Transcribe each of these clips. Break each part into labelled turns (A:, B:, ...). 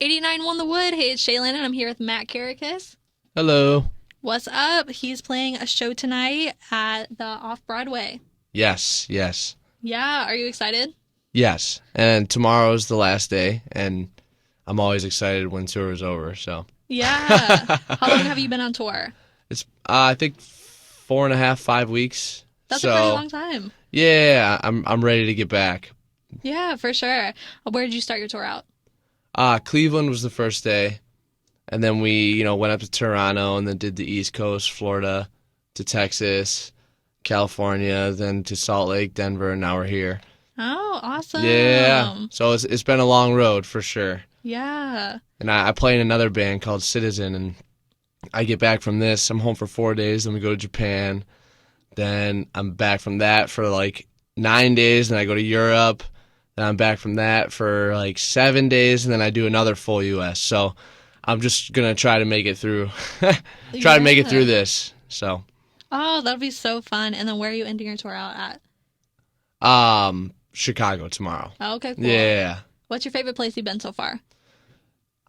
A: 89 Won the Wood. Hey, it's Shaelyn, and I'm here with Mat Kerekes.
B: Hello.
A: What's up? He's playing a show tonight at the Off-Broadway.
B: Yes.
A: Yeah, are you excited?
B: Yes. And tomorrow's the last day, and I'm always excited when tour is over, so.
A: Yeah. How long have you been on tour?
B: It's, I think 4.5, 5 weeks.
A: That's a pretty long time.
B: Yeah, I'm ready to get back.
A: Yeah, for sure. Where did you start your tour out?
B: Cleveland was the first day, and then we, went up to Toronto and then did the East Coast, Florida, to Texas, California, then to Salt Lake, Denver, and now we're here.
A: Oh, awesome.
B: Yeah, so it's been a long road for sure.
A: Yeah.
B: And I play in another band called Citizen, and I get back from this, I'm home for 4 days, then we go to Japan, then I'm back from that for like 9 days, then I go to Europe. Then I'm back from that for like 7 days, and then I do another full U.S. So I'm just going to try to make it through. To make it through this. So.
A: Oh, that'll be so fun. And then where are you ending your tour out at?
B: Chicago tomorrow.
A: Oh, okay, cool.
B: Yeah.
A: What's your favorite place you've been so far?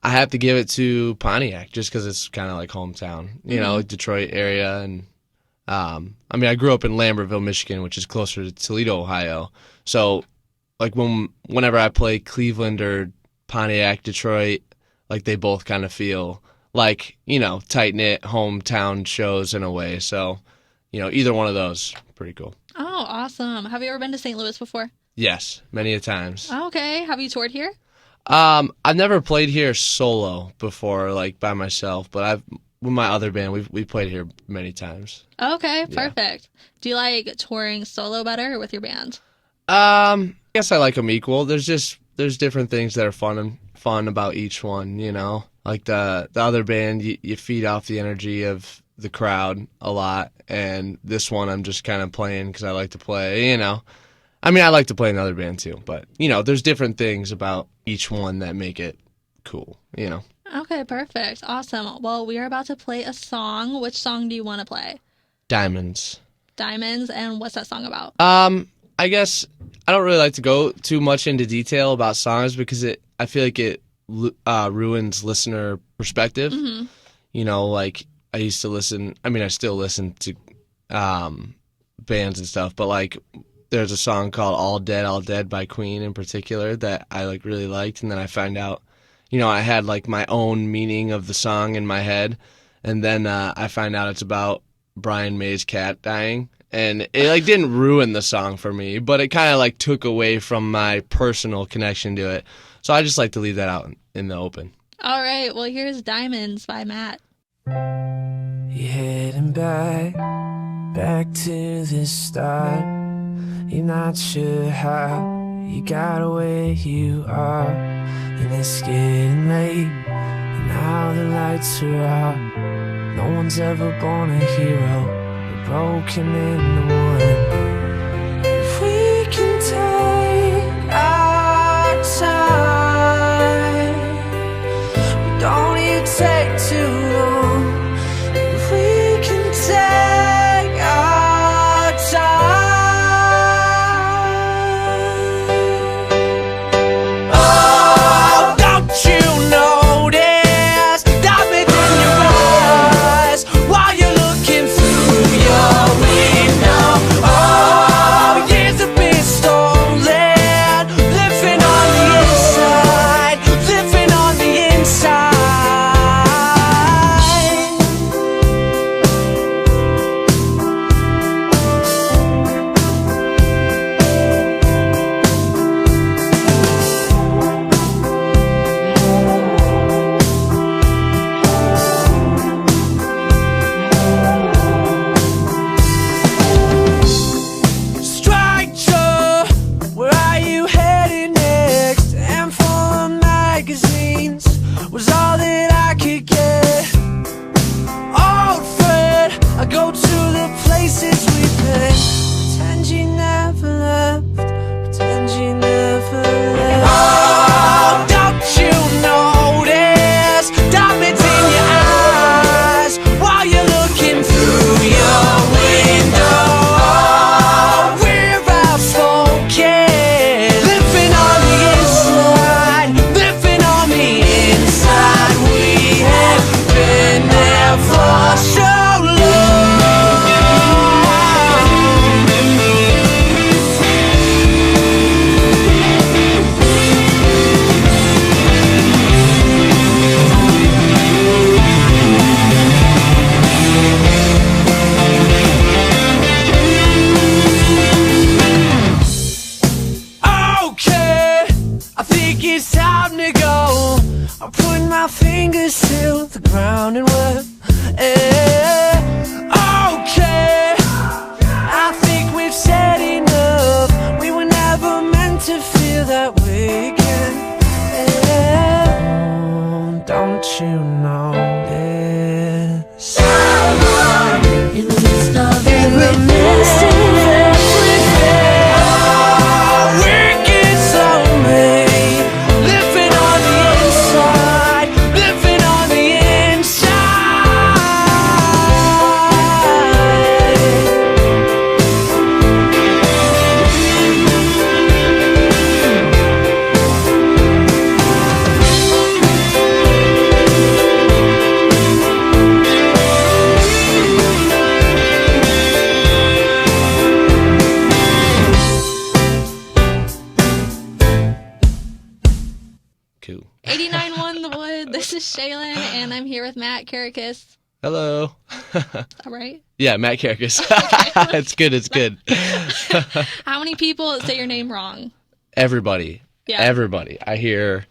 B: I have to give it to Pontiac just because it's kind of like hometown, Detroit area. And I grew up in Lambertville, Michigan, which is closer to Toledo, Ohio. So like whenever I play Cleveland or Pontiac, Detroit, like they both kind of feel like, tight-knit hometown shows in a way. So, either one of those, pretty cool.
A: Oh, awesome. Have you ever been to St. Louis before?
B: Yes, many a times.
A: Okay. Have you toured here?
B: I've never played here solo before, like by myself, but with my other band, we played here many times.
A: Okay, perfect. Yeah. Do you like touring solo better or with your band?
B: I guess I like them equal. There's different things that are fun about each one, Like the other band, you feed off the energy of the crowd a lot, and this one I'm just kind of playing because I like to play, I like to play in the other band too, but, there's different things about each one that make it cool,
A: Okay, perfect. Awesome. Well, we are about to play a song. Which song do you want to play?
B: Diamonds.
A: Diamonds, and what's that song about?
B: I guess I don't really like to go too much into detail about songs because I feel like it ruins listener perspective.
A: Mm-hmm.
B: Like I used to listen. I still listen to bands and stuff, but like there's a song called "All Dead" by Queen in particular that I like really liked, and then I find out, I had like my own meaning of the song in my head, and then I find out it's about Brian May's cat dying. And it like didn't ruin the song for me, but it kind of like took away from my personal connection to it. So I just like to leave that out in the open.
A: All right. Well, here's Diamonds by Matt.
C: You're heading back to the start. You're not sure how you got where you are, and it's getting late, and now the lights are out. No one's ever born a hero. Broken in the wood. If we can take our time, we don't need to take too long. If we can take our time. Oh, don't you notice diamonds in your eyes while you're looking through your window? Oh, time to go. I put my fingers to the ground and we're okay. I think we've said enough. We were never meant to feel that way again. Don't you know this?
A: In the midst of
C: everything, we're getting soulmate. Living on the inside, living on the inside.
B: Cool.
A: 89.1 The Wood. This is Shaelyn, and I'm here with Mat Kerekes.
B: Hello.
A: All right.
B: Yeah, Mat Kerekes. It's good. It's good.
A: How many people say your name wrong?
B: Everybody.
A: Yeah.
B: Everybody. I hear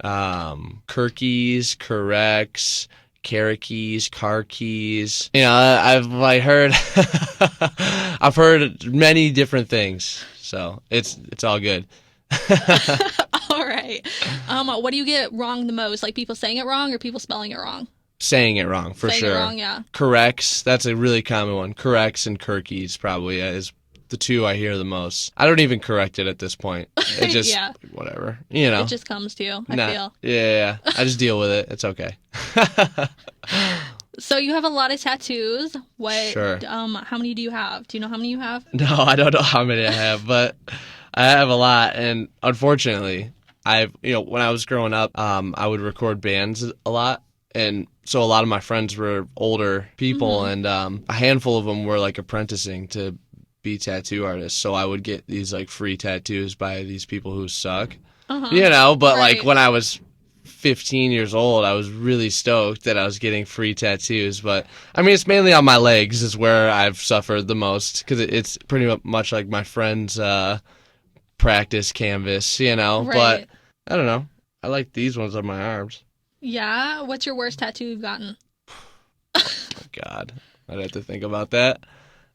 B: Kerekes, Kerekes, car keys. You know, I've like heard I've heard many different things. So it's all good.
A: All right. What do you get wrong the most? Like people saying it wrong or people spelling it wrong?
B: Saying it wrong for
A: saying
B: sure.
A: It wrong, yeah.
B: Kerekes, that's a really common one. Kerekes and Kerekes probably is the two I hear the most. I don't even correct it at this point. It just
A: Yeah.
B: whatever. You know.
A: It just comes to you, I feel.
B: Yeah. I just deal with it. It's okay.
A: So you have a lot of tattoos. What?
B: Sure.
A: How many do you have? Do you know how many you have?
B: No, I don't know how many I have, but I have a lot, and unfortunately, when I was growing up, I would record bands a lot, and so a lot of my friends were older people, and a handful of them were like apprenticing to be tattoo artists. So I would get these like free tattoos by these people who suck, you know. But
A: Right.
B: like when I was 15 years old, I was really stoked that I was getting free tattoos. But I mean, it's mainly on my legs is where I've suffered the most because it's pretty much like my friends' practice canvas, you know.
A: Right.
B: But I don't know. I like these ones on my arms.
A: Yeah. What's your worst tattoo you've gotten?
B: Oh, God, I'd have to think about that.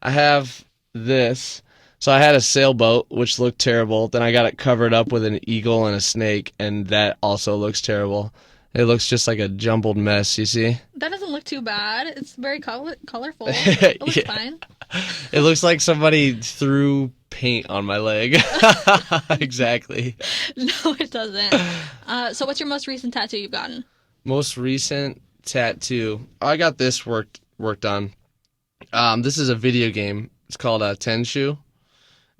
B: I have this. So I had a sailboat, which looked terrible. Then I got it covered up with an eagle and a snake, and that also looks terrible. It looks just like a jumbled mess, you see?
A: That doesn't look too bad. It's very colorful. It looks
B: Yeah.
A: fine.
B: It looks like somebody threw paint on my leg. Exactly.
A: No, it doesn't. So what's your most recent tattoo you've gotten?
B: Most recent tattoo. I got this worked on. This is a video game. It's called Tenshu.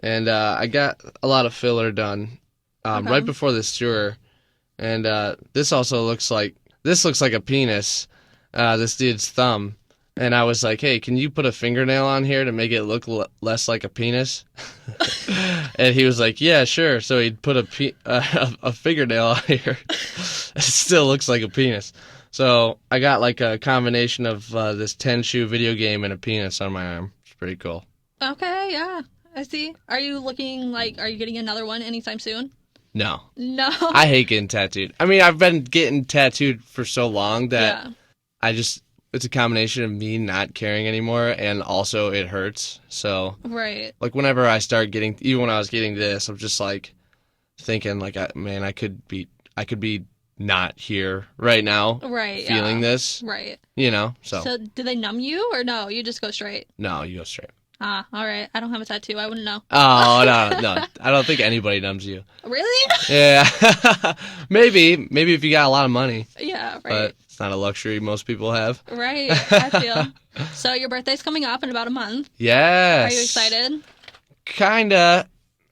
B: And I got a lot of filler done
A: Okay.
B: right before this tour. And this also looks like a penis, this dude's thumb. And I was like, hey, can you put a fingernail on here to make it look less like a penis? And he was like, yeah, sure. So he'd put a fingernail on here. It still looks like a penis. So I got like a combination of this Tenshu video game and a penis on my arm. It's pretty cool.
A: Okay, yeah. I see. Are you getting another one anytime soon?
B: No.
A: No.
B: I hate getting tattooed. I mean, I've been getting tattooed for so long that
A: Yeah.
B: it's a combination of me not caring anymore and also it hurts. So,
A: Right.
B: like, whenever I start even when I was getting this, I'm just like thinking, like, I could be not here right now
A: Right.
B: feeling
A: Yeah.
B: this,
A: Right.
B: you know? So,
A: So do they numb you or no? You just go straight?
B: no, you go straight.
A: Ah, all right. I don't have a tattoo. I wouldn't know.
B: Oh, no. I don't think anybody numbs you.
A: Really?
B: Yeah. Maybe if you got a lot of money.
A: Yeah, right.
B: But it's not a luxury most people have.
A: Right. I feel. So your birthday's coming up in about a month.
B: Yes.
A: Are you excited?
B: Kinda.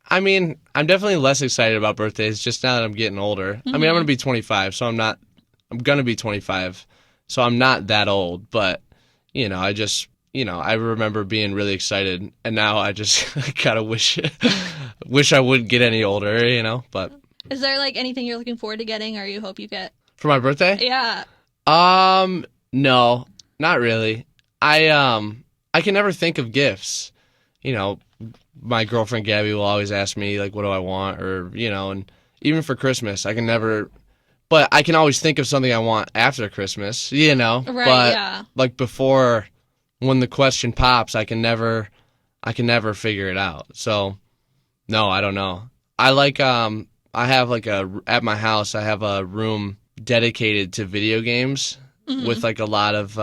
B: I mean, I'm definitely less excited about birthdays just now that I'm getting older. I mean, I'm going to be 25, so I'm going to be 25, so I'm not that old. But, you know, I remember being really excited, and now I just kind of wish I wouldn't get any older, you know. But
A: Is there like anything you're looking forward to getting or you hope you get?
B: for my birthday,
A: Yeah.
B: no, not really. I can never think of gifts. You know, my girlfriend Gabby will always ask me like, "What do I want?" or you know, and even for Christmas, I can never. But I can always think of something I want after Christmas, you know.
A: Right,
B: but
A: yeah.
B: like before, when the question pops, I can never figure it out. So no, I don't know. I like I have like at my house I have a room dedicated to video games with like a lot of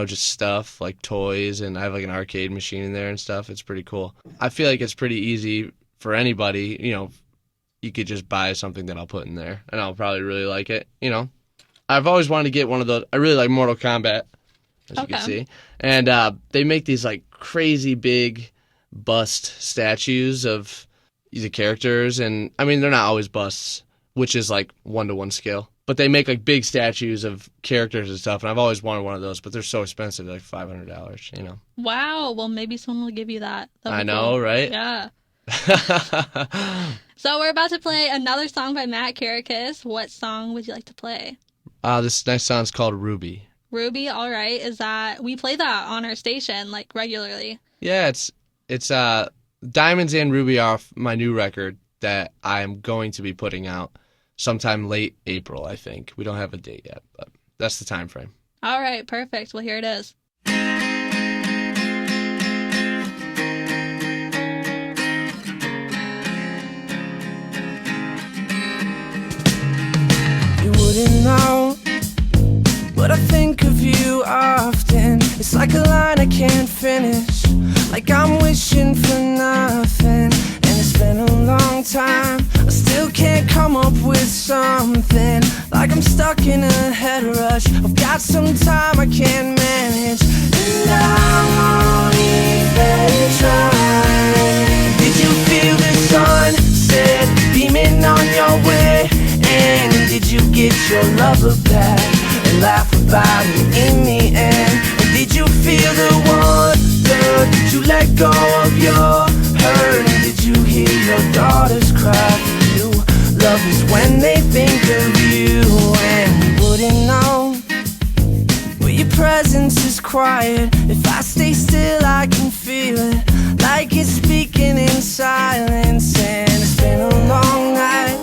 B: just stuff like toys, and I have like an arcade machine in there and stuff. It's pretty cool. I feel like it's pretty easy for anybody, you could just buy something that I'll put in there and I'll probably really like it, I've always wanted to get one of those. I really like Mortal Kombat, as you can see. And they make these like crazy big bust statues of the characters, and I mean they're not always busts, which is like 1-to-1 scale. But they make like big statues of characters and stuff, and I've always wanted one of those, but they're so expensive, like $500,
A: Wow. Well, maybe someone will give you that.
B: I know, right?
A: Yeah. So we're about to play another song by Mat Kerekes. What song would you like to play?
B: This next song's called Ruby.
A: Ruby, all right. We play that on our station like regularly.
B: Yeah, it's Diamonds and Ruby are my new record that I'm going to be putting out sometime late April, I think. We don't have a date yet, but that's the time frame.
A: All right, perfect. Well, here it is.
C: You wouldn't know, but I think of you often. It's like a line I can't finish, like I'm wishing for nothing. And it's been a long time, I still can't come up with something. Like I'm stuck in a head rush, I've got some time I can't manage, and I won't even try. Did you feel the sunset beaming on your way? And did you get your lover back and laugh about it in the end? And did you feel the wonder? Did you let go of your hurt? And did you hear your daughters cry for you? Lovers when they think of you. And you wouldn't know, but your presence is quiet. If I stay still I can feel it, like it's speaking in silence. And it's been a long night,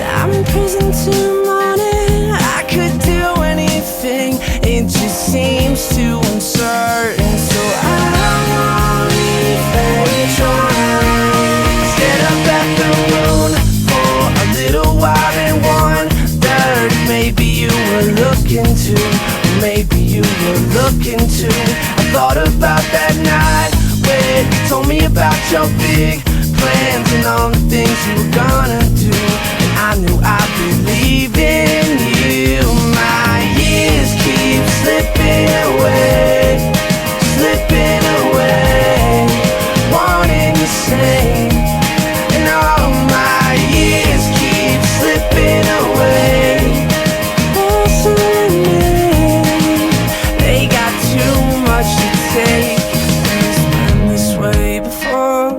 C: I'm in prison till morning. I could do anything, it just seems too uncertain. So I won't even try. Stayed up at the moon for a little while and wondered if maybe you were looking too, or maybe you were looking too. I thought about that night when you told me about your big plans and all the things you were gonna do. I knew I'd believe in you. My years keep slipping away, slipping away, wanting the same. And all my years keep slipping away. They got too much to take. It's been this way before,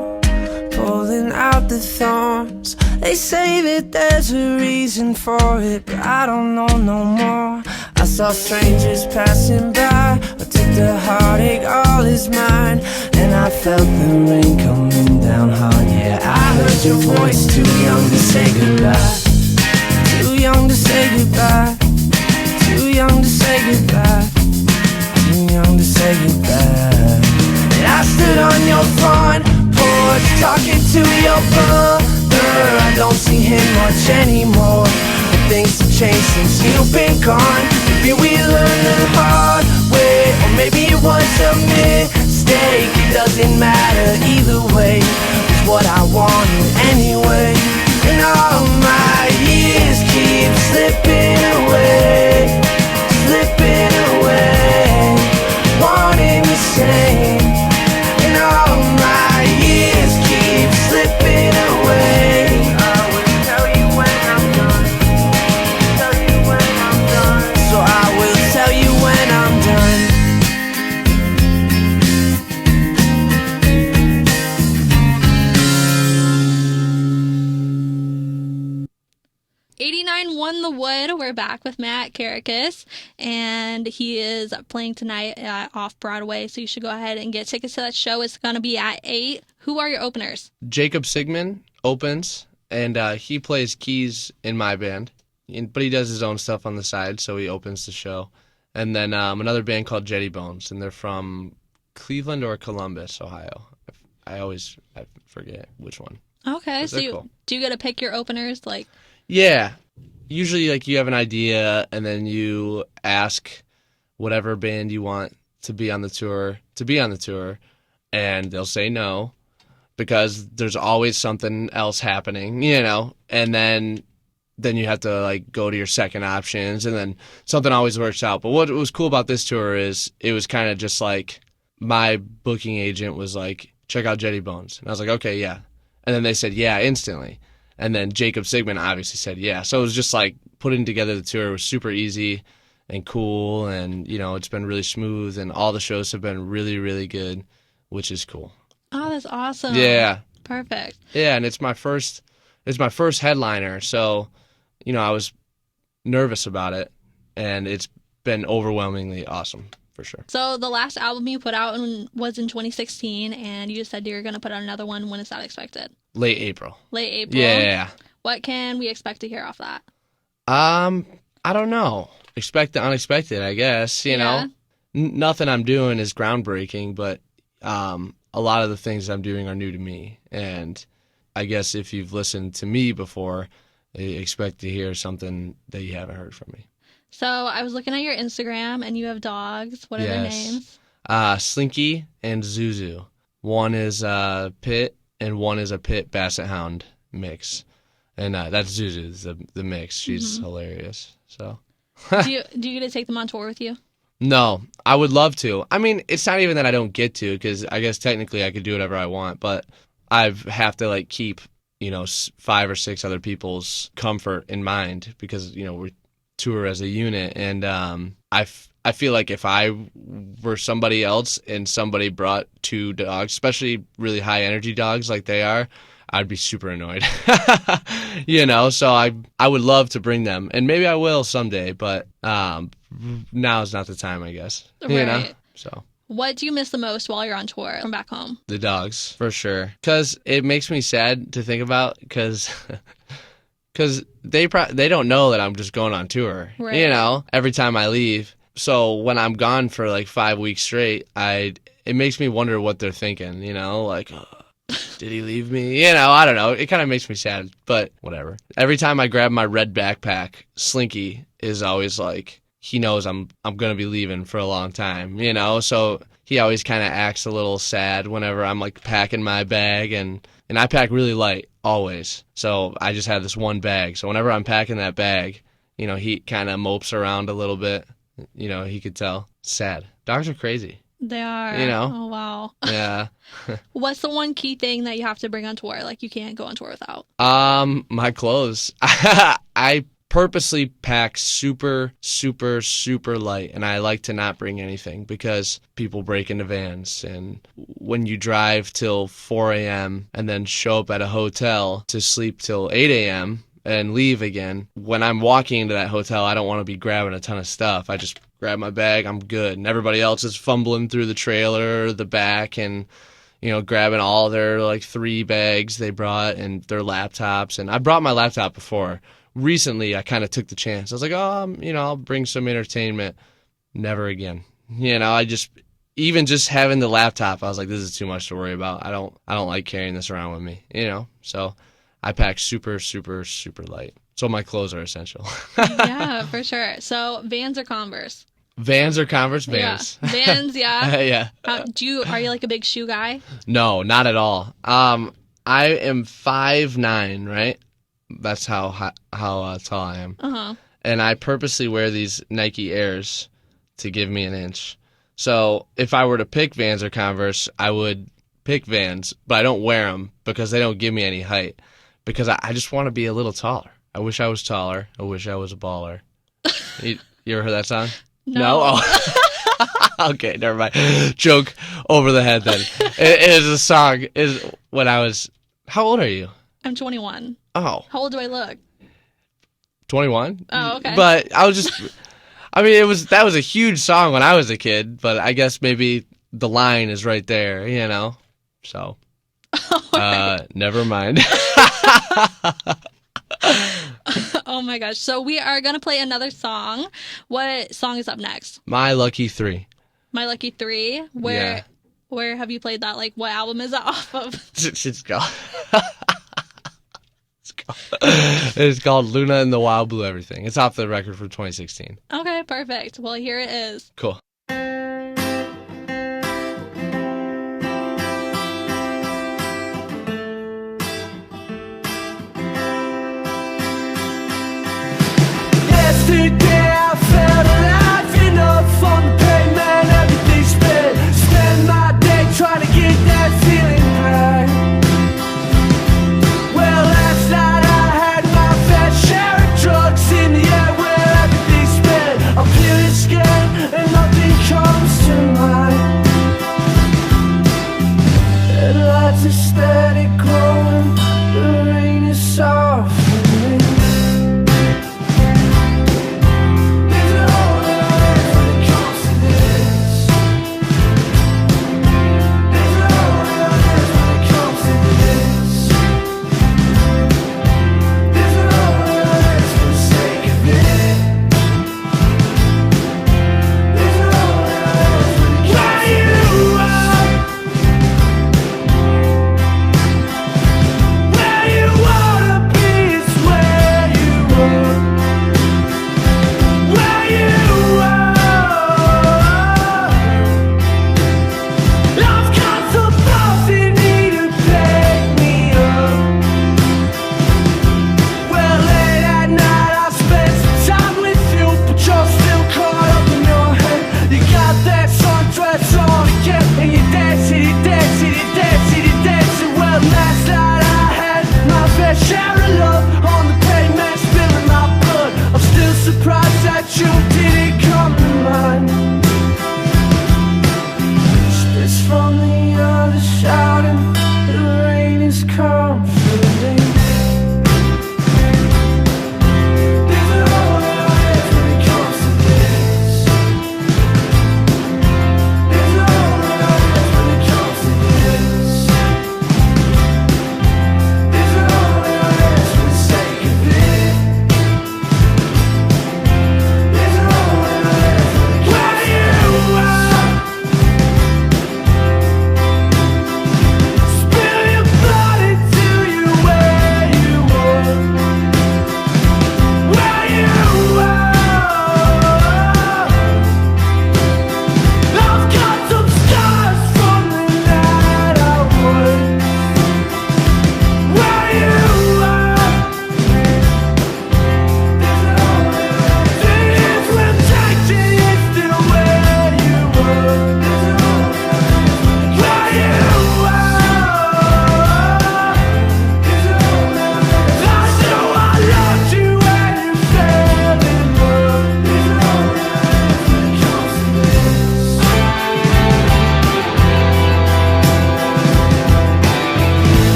C: pulling out the thorns. They say that there's a reason for it, but I don't know no more. I saw strangers passing by, I took the heartache, all is mine. And I felt the rain coming down hard. Yeah, I heard your voice, too young to say goodbye, too young to say goodbye, too young to say goodbye, too young to say goodbye. And I stood on your front porch, talking to your brother. I don't see him much anymore, but things have changed since you've been gone. Maybe we learned the hard way, or maybe it was a mistake. It doesn't matter either way, it's what I wanted anyway. And all my years keep slipping away, slipping away, wanting the same. And all my years keep slipping away.
A: Won the Wood. We're back with Mat Kerekes, and he is playing tonight off Broadway, so you should go ahead and get tickets to that show. It's going to be at 8. Who are your openers?
B: Jacob Sigmund opens, and he plays keys in my band, but he does his own stuff on the side, so he opens the show. And then another band called Jetty Bones, and they're from Cleveland or Columbus, Ohio. I forget which one.
A: Okay,
B: But
A: so
B: they're cool.
A: do you get to pick your openers? Like,
B: Yeah. Usually, like, you have an idea, and then you ask whatever band you want to be on the tour, and they'll say no, because there's always something else happening, and then you have to, like, go to your second options, and then something always works out. But what was cool about this tour is it was kind of just like my booking agent was like, check out Jetty Bones. And I was like, okay, yeah. And then they said yeah instantly. And then Jacob Sigmund obviously said yeah. So it was just like putting together the tour was super easy and cool, and it's been really smooth, and all the shows have been really, really good, which is cool.
A: oh, that's awesome.
B: Yeah.
A: Perfect.
B: Yeah, and it's my first headliner, so I was nervous about it, and it's been overwhelmingly awesome for sure.
A: So the last album you put out was in 2016, and you just said you were going to put out another one. When is that expected?
B: Late April.
A: Late April?
B: Yeah.
A: What can we expect to hear off that?
B: I don't know. Expect the unexpected, I guess.
A: Yeah.
B: Nothing I'm doing is groundbreaking, but a lot of the things I'm doing are new to me, and I guess if you've listened to me before, expect to hear something that you haven't heard from me.
A: So I was looking at your Instagram, and you have dogs. What are their names?
B: Slinky and Zuzu. One is Pit, and one is a Pit Basset Hound mix. And that's Zuzu, the mix. She's hilarious. So.
A: do you get to take them on tour with you?
B: No, I would love to. I mean, it's not even that I don't get to, because I guess technically I could do whatever I want, but I have to like keep 5 or 6 other people's comfort in mind, because we tour as a unit, and I feel like if I were somebody else and somebody brought 2 dogs, especially really high energy dogs like they are, I'd be super annoyed. So I would love to bring them, and maybe I will someday, but now is not the time, I guess.
A: Right.
B: So.
A: What do you miss the most while you're on tour from back home?
B: The dogs, for sure. Because it makes me sad to think about, because they don't know that I'm just going on tour,
A: right.
B: Every time I leave. So when I'm gone for like 5 weeks straight, it makes me wonder what they're thinking, like, did he leave me? I don't know. It kind of makes me sad, but whatever. Every time I grab my red backpack, Slinky is always like, he knows I'm going to be leaving for a long time, so he always kind of acts a little sad whenever I'm like packing my bag, and I pack really light always. So I just have this one bag. So whenever I'm packing that bag, he kind of mopes around a little bit. He could tell. Sad. Dogs are crazy.
A: They are. Oh, wow.
B: Yeah.
A: What's the one key thing that you have to bring on tour? Like, you can't go on tour without?
B: My clothes. I purposely pack super, super, super light, and I like to not bring anything, because people break into vans, and when you drive till 4 a.m. and then show up at a hotel to sleep till 8 a.m. and leave again, when I'm walking into that hotel, I don't want to be grabbing a ton of stuff. I just grab my bag, I'm good, and everybody else is fumbling through the trailer, the back, and grabbing all their like 3 bags they brought and their laptops. And I brought my laptop before. Recently, I kind of took the chance. I was like, I'll bring some entertainment. Never again. I even just having the laptop, I was like, this is too much to worry about. I don't like carrying this around with me, So I pack super, super, super light. So my clothes are essential.
A: Yeah, for sure. So Vans or Converse?
B: Vans or Converse? Vans.
A: Yeah. Vans, yeah.
B: Yeah.
A: Are you like a big shoe guy?
B: No, not at all. I am 5'9", right? That's how tall I am.
A: Uh-huh.
B: And I purposely wear these Nike Airs to give me an inch. So if I were to pick Vans or Converse, I would pick Vans, but I don't wear them because they don't give me any height, because I just want to be a little taller. I wish I was taller. I wish I was a baller. You ever heard that song?
A: No?
B: Oh. Okay, never mind. Joke over the head then. It is a song. Is when I was... How old are you?
A: I'm 21.
B: Oh.
A: How old do I look?
B: 21?
A: Oh, okay.
B: But I was just... I mean, that was a huge song when I was a kid, but I guess maybe the line is right there, So... Never mind.
A: Oh my gosh. So we are going to play another song. What song is up next?
B: My Lucky Three.
A: My Lucky Three. Where have you played that? Like, what album is it off of?
B: It's called it's called Luna and the Wild Blue Everything. It's off the record from 2016.
A: Okay, perfect. Well, here it is.
B: Cool.
C: Yesterday I felt alive enough on the pavement, everything spent my day trying to get that feeling back. Well, last night I had my fair share of drugs in the air where everything spent. I'm feeling scared and nothing comes to mind. Headlights are steady glowing, the rain is soft.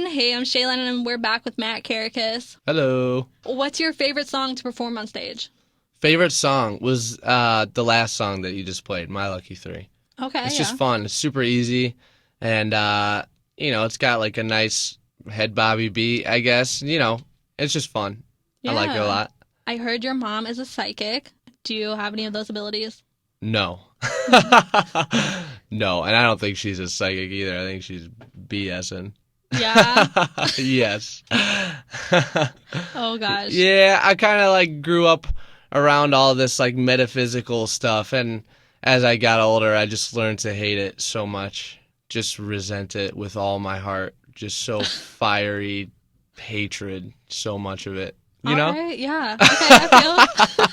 A: Hey, I'm Shaelyn, and we're back with Mat Kerekes.
B: Hello.
A: What's your favorite song to perform on stage?
B: Favorite song was the last song that you just played, My Lucky Three.
A: Okay,
B: It's just fun. It's super easy, and it's got like a nice head bobby beat, I guess. It's just fun.
A: Yeah.
B: I like it a lot.
A: I heard your mom is a psychic. Do you have any of those abilities?
B: No. No, and I don't think she's a psychic either. I think she's BSing.
A: Yeah?
B: Yes.
A: Oh, gosh.
B: Yeah, I kind of like grew up around all this like metaphysical stuff, and as I got older, I just learned to hate it so much. Just resent it with all my heart. Just so fiery hatred, so much of it. You know?
A: Right, yeah. Okay, I feel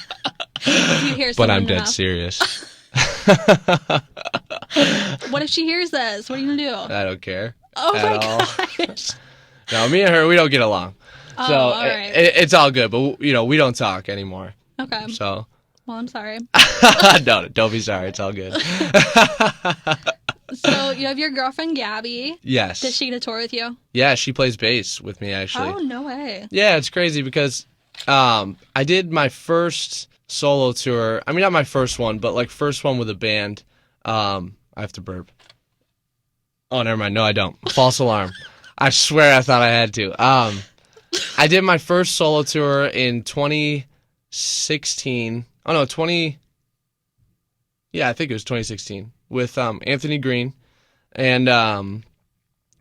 A: if you hear
B: But I'm
A: someone
B: dead
A: enough.
B: serious.
A: What if she hears this? What are you going to do?
B: I don't care.
A: Oh
B: at
A: my
B: all.
A: gosh.
B: No, me and her, we don't get along.
A: Oh,
B: So
A: all right.
B: it's all good, but we don't talk anymore.
A: Okay.
B: So
A: Well, I'm sorry.
B: no, don't be sorry. It's all good.
A: So you have your girlfriend, Gabby.
B: Yes.
A: Does she get a tour with you?
B: Yeah, she plays bass with me actually.
A: Oh, no way.
B: Yeah, it's crazy because I did my first solo tour. I mean, not my first one, but like first one with a band. I have to burp. Oh, never mind. No, I don't. False alarm. I swear I thought I had to. I did my first solo tour in 2016. Oh, no, Yeah, I think it was 2016 with Anthony Green. And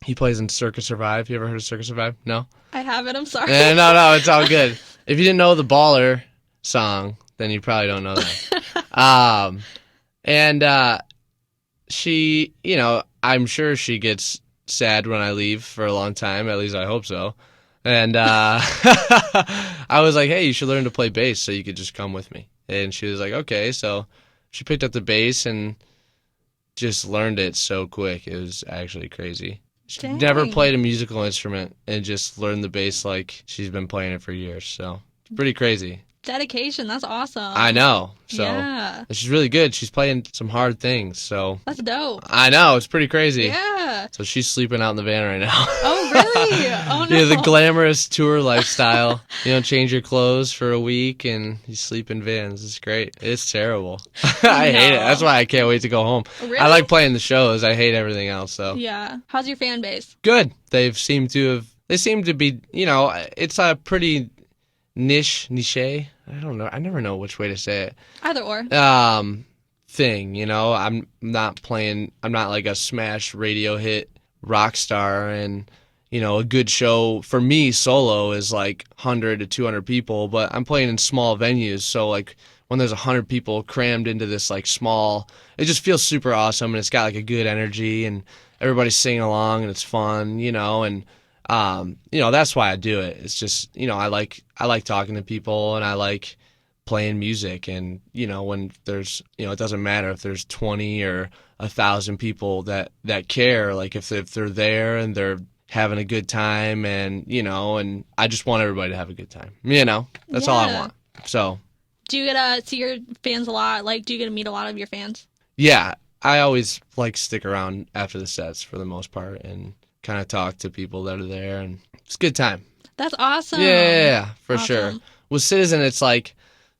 B: he plays in Circus Survive. You ever heard of Circus Survive? No?
A: I haven't. I'm sorry.
B: No, it's all good. If you didn't know the Baller song, then you probably don't know that. She, I'm sure she gets sad when I leave for a long time. At least I hope so. And I was like, hey, you should learn to play bass so you could just come with me. And she was like, okay. So she picked up the bass and just learned it so quick. It was actually crazy. She
A: Dang.
B: never played a musical instrument and just learned the bass like she's been playing it for years. So it's pretty crazy.
A: Dedication. That's awesome.
B: I know. So
A: Yeah.
B: she's really good. She's playing some hard things. So
A: That's dope.
B: I know. It's pretty crazy.
A: Yeah.
B: So she's sleeping out in the van right now.
A: Oh, really? Oh, no.
B: Yeah, the glamorous tour lifestyle. Change your clothes for a week and you sleep in vans. It's great. It's terrible. I hate it. That's why I can't wait to go home.
A: Really?
B: I like playing the shows. I hate everything else. So
A: Yeah. How's your fan base?
B: good. They seem to be, it's a pretty niche. I don't know. I never know which way to say it.
A: Either or.
B: Thing, I'm not like a smash radio hit rock star, and a good show for me solo is like 100 to 200 people, but I'm playing in small venues, so like when there's 100 people crammed into this like small, it just feels super awesome, and it's got like a good energy and everybody's singing along and it's fun, and that's why I do it. It's just, I like talking to people and I like playing music, and when there's it doesn't matter if there's 20 or 1,000 people that care, like if they're there and they're having a good time, and and I just want everybody to have a good time, that's all I want. So
A: do you get to see your fans a lot? Like, do you get to meet a lot of your fans?
B: yeah, I always like stick around after the sets for the most part and kind of talk to people that are there, and it's a good time.
A: That's awesome.
B: Yeah, for
A: Awesome.
B: sure. With Citizen, it's like,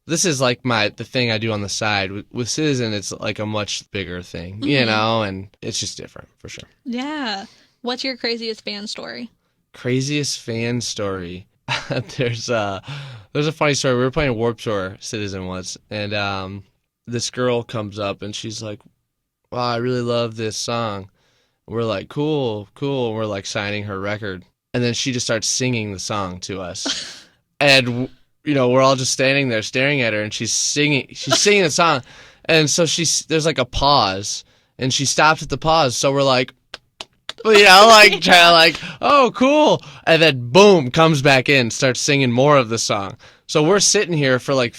B: this is like the thing I do on the side. With Citizen, it's like a much bigger thing, and it's just different for sure.
A: Yeah. What's your craziest fan story?
B: Craziest fan story. There's a funny story. We were playing Warped Tour Citizen once, and this girl comes up and she's like, wow, I really love this song. We're like, cool. And we're like signing her record. And then she just starts singing the song to us. And, we're all just standing there staring at her, and she's singing the song. And so there's like a pause, and she stops at the pause. So we're like, like trying to like, oh, cool. And then boom, comes back in, starts singing more of the song. So we're sitting here for like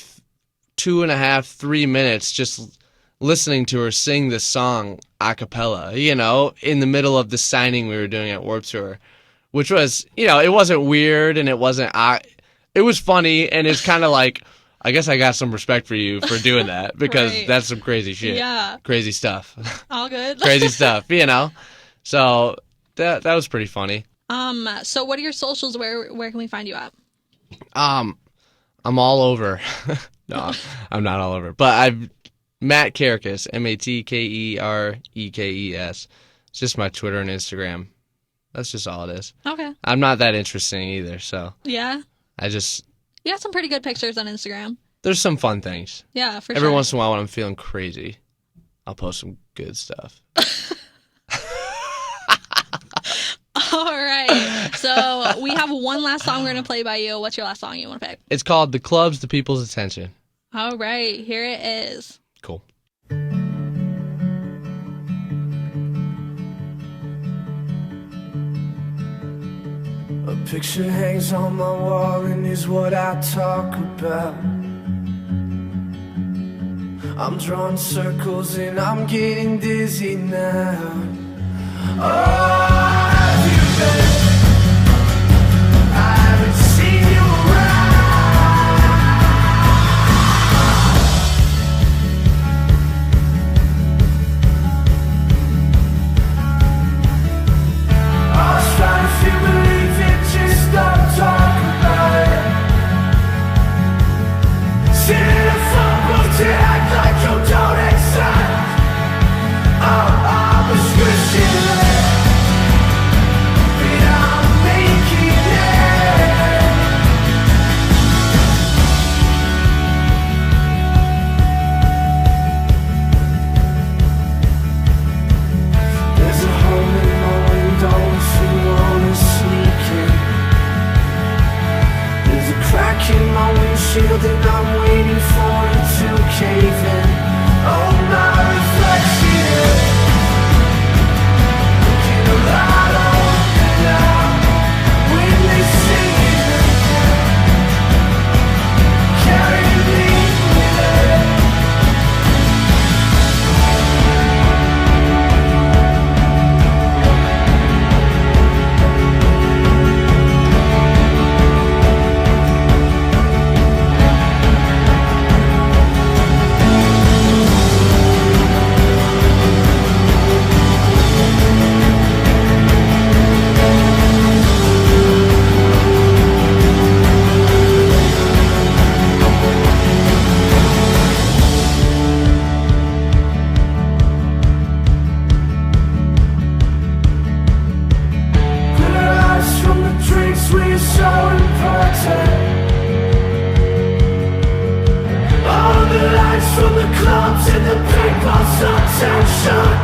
B: 2.5, 3 minutes just listening to her sing this song a cappella, in the middle of the signing we were doing at Warped Tour, which was, it wasn't weird, and it wasn't, it was funny, and it's kind of like, I guess I got some respect for you for doing that, because
A: Right.
B: that's some crazy shit.
A: Yeah.
B: Crazy stuff.
A: All good.
B: Crazy stuff, So that was pretty funny.
A: So what are your socials? Where can we find you at?
B: I'm all over. No, I'm not all over, but I've Mat Kerekes, Matkerekes. It's just my Twitter and Instagram. That's just all it is.
A: Okay.
B: I'm not that interesting either, so
A: Yeah.
B: you
A: got some pretty good pictures on Instagram.
B: there's some fun things.
A: Yeah, for
B: Every
A: sure.
B: once in a while when I'm feeling crazy, I'll post some good stuff.
A: All right. So we have one last song we're going to play by you. What's your last song you want to pick?
B: It's called The Club's the People's Attention.
A: All right. Here it is.
B: Cool.
C: A picture hangs on my wall and is what I talk about. I'm drawing circles and I'm getting dizzy now. Oh, have you been clubs in the pink of attention.